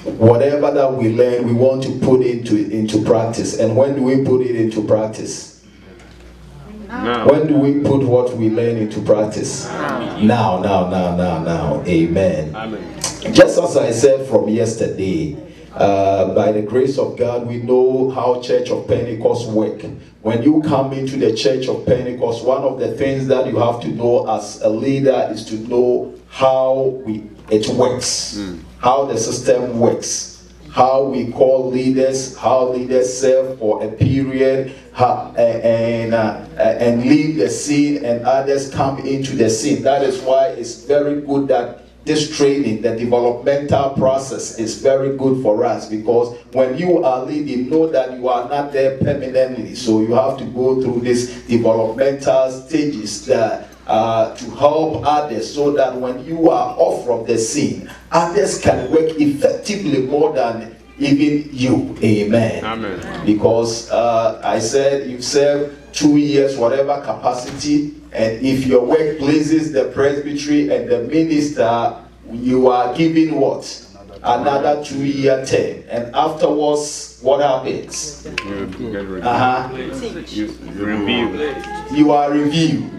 whatever that we learn, we want to put into practice. And when do we put it into practice? Now. When do we put what we learn into practice? Now. Amen. Amen. Just as I said from yesterday, by the grace of God, we know how Church of Pentecost work. When you come into the Church of Pentecost, one of the things that you have to know as a leader is to know how it works, how the system works, how we call leaders, how leaders serve for a period, and leave the scene, and others come into the scene. That is why it's very good that this training, the developmental process, is very good for us, because when you are leading, know that you are not there permanently. So you have to go through these developmental stages that, to help others, so that when you are off from the scene, others can work effectively more than even you. Amen. Amen. Because I said you serve 2 years, whatever capacity, and if your work pleases the presbytery and the minister, you are given what? Another 2-year term. And afterwards, what happens? You are reviewed.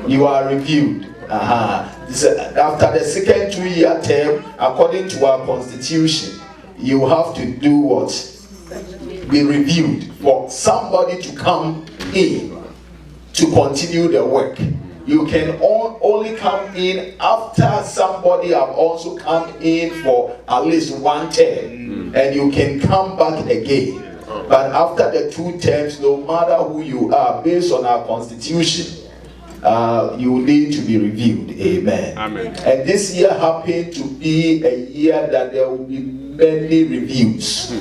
You are reviewed. After the second 2-year term, according to our constitution, you have to do what? Be reviewed for somebody to come in to continue the work. You can only come in after somebody have also come in for at least 1 term, and you can come back again. But after the 2 terms, no matter who you are, based on our constitution, you need to be reviewed. Amen. Amen. And this year happened to be a year that there will be many reviews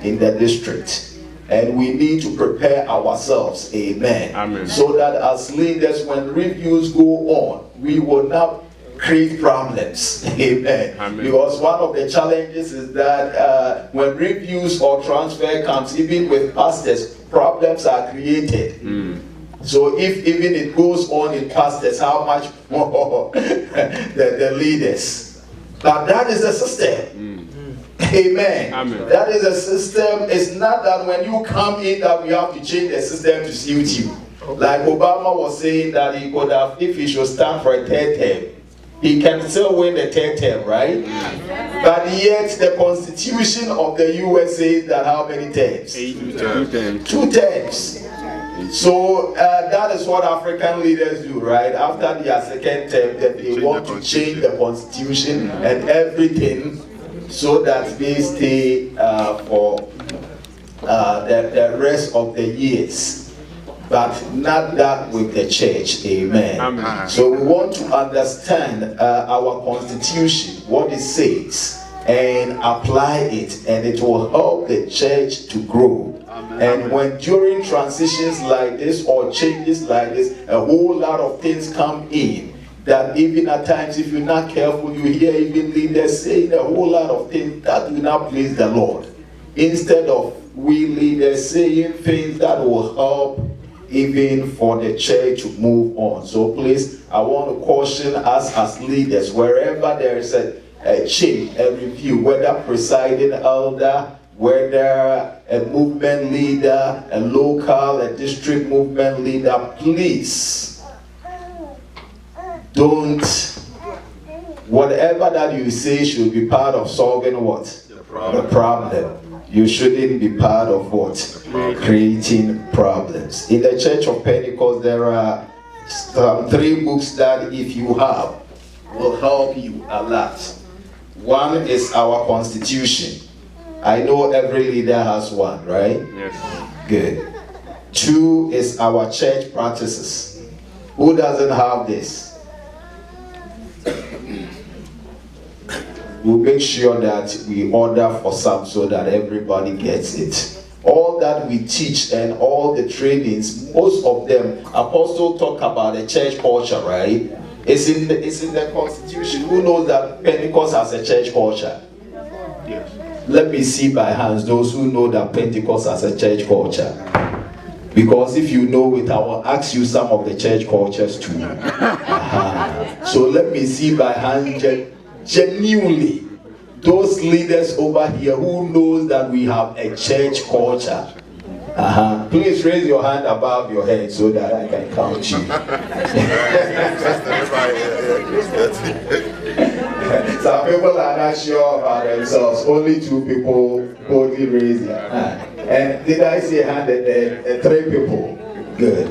in the district. And we need to prepare ourselves, amen. Amen. So that as leaders, when reviews go on, we will not create problems, amen. Amen. Because one of the challenges is that when reviews or transfer comes, even with pastors, problems are created. So if even it goes on in pastors, how much more the leaders? But that is the system. Amen. Amen. That is a system. It's not that when you come in that we have to change the system to suit you. Like Obama was saying that he could have, if he should stand for a 3rd term, he can still win the 3rd term, right? But yet the constitution of the US says that how many terms? 2 terms. So that is what African leaders do, right? After their 2nd term, that they want to change the constitution and everything, so that they stay for the rest of the years. But not that with the church. Amen. Amen. So we want to understand our constitution, what it says, and apply it, and it will help the church to grow. And when during transitions like this or changes like this, a whole lot of things come in, that even at times, if you're not careful, you hear even leaders saying a whole lot of things that do not please the Lord. Instead of we leaders saying things that will help even for the church to move on. So please, I want to caution us as leaders, wherever there is a change, a review, whether presiding elder, whether a movement leader, a local, a district movement leader, please, don't, whatever that you say should be part of solving what? The problem. You shouldn't be part of what? Creating problems. In the Church of Pentecost, there are 3 books that if you have, will help you a lot. One is our constitution. I know every leader has one, right? Yes. Good. 2 is our church practices. Who doesn't have this? We'll make sure that we order for some so that everybody gets it. All that we teach and all the trainings, most of them, Apostle talk about the church culture, right? It's in the constitution. Who knows that Pentecost has a church culture? Yes. Let me see by hands those who know that Pentecost has a church culture. Because if you know it, I will ask you some of the church cultures too. So let me see by hands genuinely those leaders over here who knows that we have a church culture. Please raise your hand above your head so that I can count you. Some people are not sure about themselves. Only 2 people boldly raise their hand. And did I say 3 people? Good.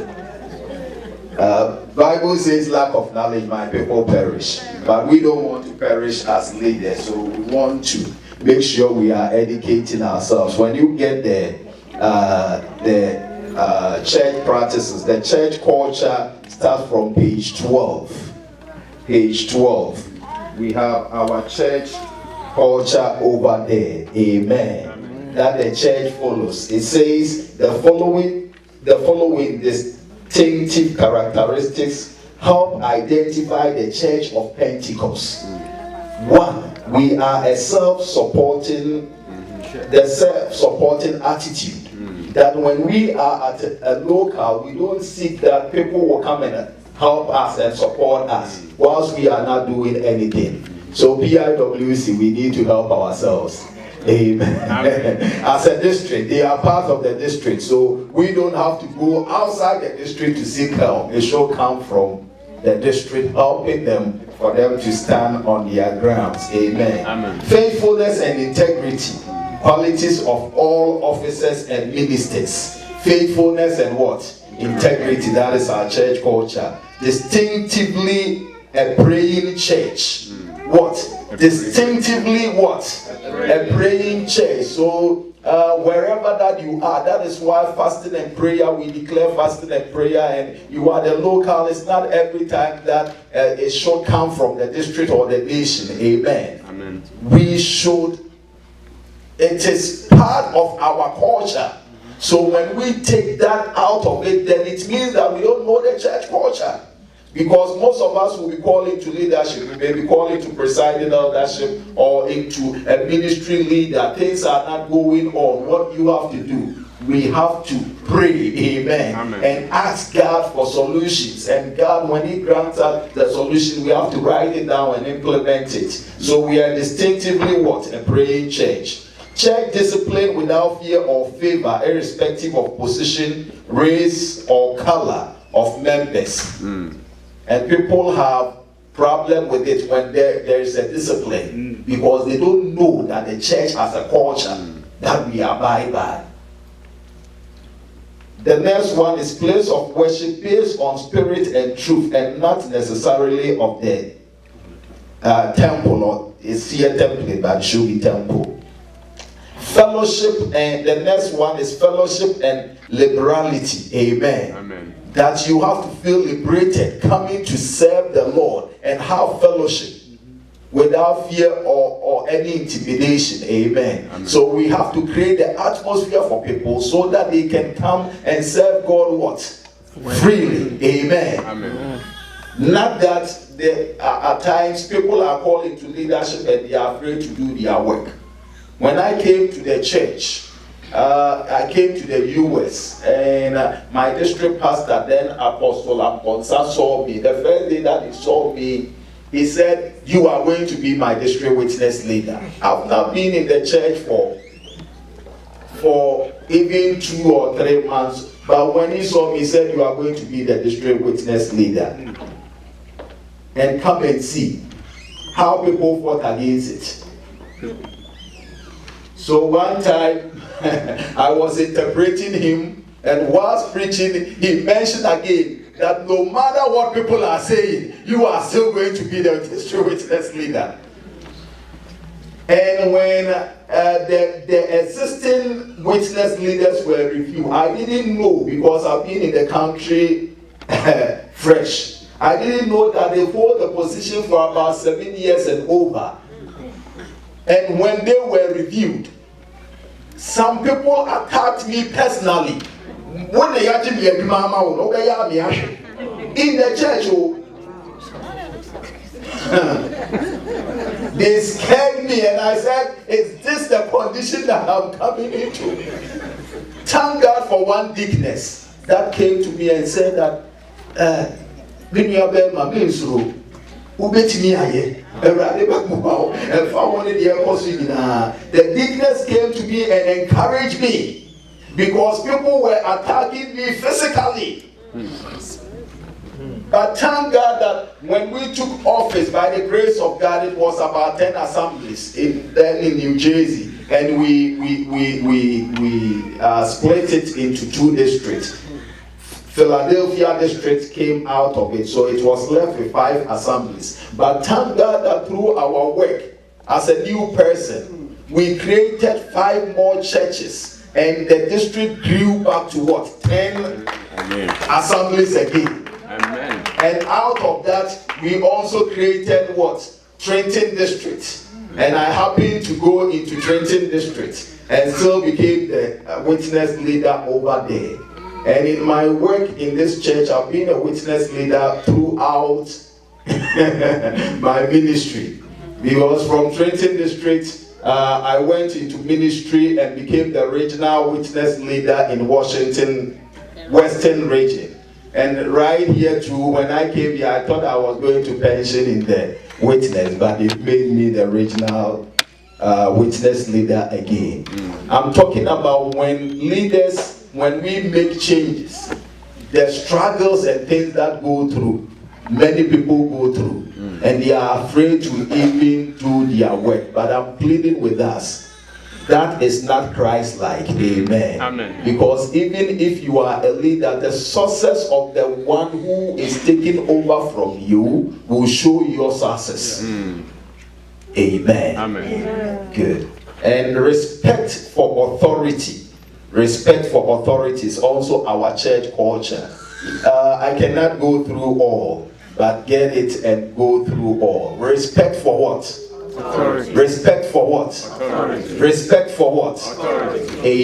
Bible says lack of knowledge, my people perish. But we don't want to perish as leaders, so we want to make sure we are educating ourselves. When you get the church practices, the church culture starts from page 12. Page 12. We have our church culture over there. Amen. That the church follows. It says the following distinctive characteristics help identify the Church of Pentecost. 1, we are a self-supporting attitude. That when we are at a local, we don't seek that people will come and help us and support us whilst we are not doing anything. So PIWC, we need to help ourselves. Amen. As a district, they are part of the district, so we don't have to go outside the district to seek help. It should come from the district, helping them for them to stand on their grounds. Amen. Amen. Faithfulness and integrity, qualities of all officers and ministers. Faithfulness and what? Integrity. That is our church culture. Distinctively a praying church. What? Distinctively what? A praying church. So wherever that you are, that is why fasting and prayer, we declare fasting and prayer, and you are the local. It's not every time that it should come from the district or the nation. Amen. Amen. We should, it is part of our culture. So when we take that out of it, then it means that we don't know the church culture. Because most of us will be called into leadership, we may be called into presiding eldership or into a ministry leader. Things are not going on. What you have to do, we have to pray, amen, and ask God for solutions. And God, when He grants us the solution, we have to write it down and implement it. So we are distinctively what? A praying church. Church discipline without fear or favor, irrespective of position, race, or color of members. And people have problem with it when there is a discipline, because they don't know that the church has a culture that we abide by. The next one is place of worship based on spirit and truth, and not necessarily of the temple, or it's here temple, but it should be temple. Fellowship, and the next one is fellowship and liberality. Amen. Amen. That you have to feel liberated, coming to serve the Lord and have fellowship without fear or any intimidation. Amen. Amen. So we have to create the atmosphere for people so that they can come and serve God what? Freely. Amen. Amen. Not that at times people are called into leadership and they are afraid to do their work. When I came to the church, I came to the US, and my district pastor, then Apostle Aponsa, saw me. The first day that he saw me, he said, "You are going to be my district witness leader." I've not been in the church for even 2 or 3 months, but when he saw me, he said, "You are going to be the district witness leader." And come and see how people fought against it. So one time, I was interpreting him, and whilst preaching, he mentioned again that no matter what people are saying, you are still going to be the district witness leader. And when the existing witness leaders were reviewed, I didn't know, because I've been in the country fresh. I didn't know that they hold the position for about 7 years and over. And when they were reviewed, some people attacked me personally. When they in the church, they scared me, and I said, "Is this the condition that I'm coming into?" Thank God for one deaconess that came to me and said that, The deaconess came to me and encouraged me because people were attacking me physically. But thank God that when we took office, by the grace of God, it was about 10 assemblies then in New Jersey, and we split it into 2 districts. Philadelphia district came out of it, so it was left with 5 assemblies. But thank God that through our work as a new person, we created 5 more churches, and the district grew back to what? 10 assemblies again. Amen. And out of that, we also created what? Trenton district. And I happened to go into Trenton district and still became the witness leader over there. And in my work in this church, I've been a witness leader throughout my ministry. Because from Trenton district, I went into ministry and became the regional witness leader in Washington, Western region. And right here too, when I came here, I thought I was going to pension in the witness, but it made me the regional witness leader again. I'm talking about when we make changes, the struggles and things that go through, many people go through, and they are afraid to even do their work. But I'm pleading with us. That is not Christ-like. Amen. Amen. Because even if you are a leader, the success of the one who is taking over from you will show your success. Amen. Amen. Good. And respect for authority. Respect for authority is also our church culture. I cannot go through all, but get it and go through all. Respect for what? Authority. Respect for what? Authority. Respect for what? Authority. Amen.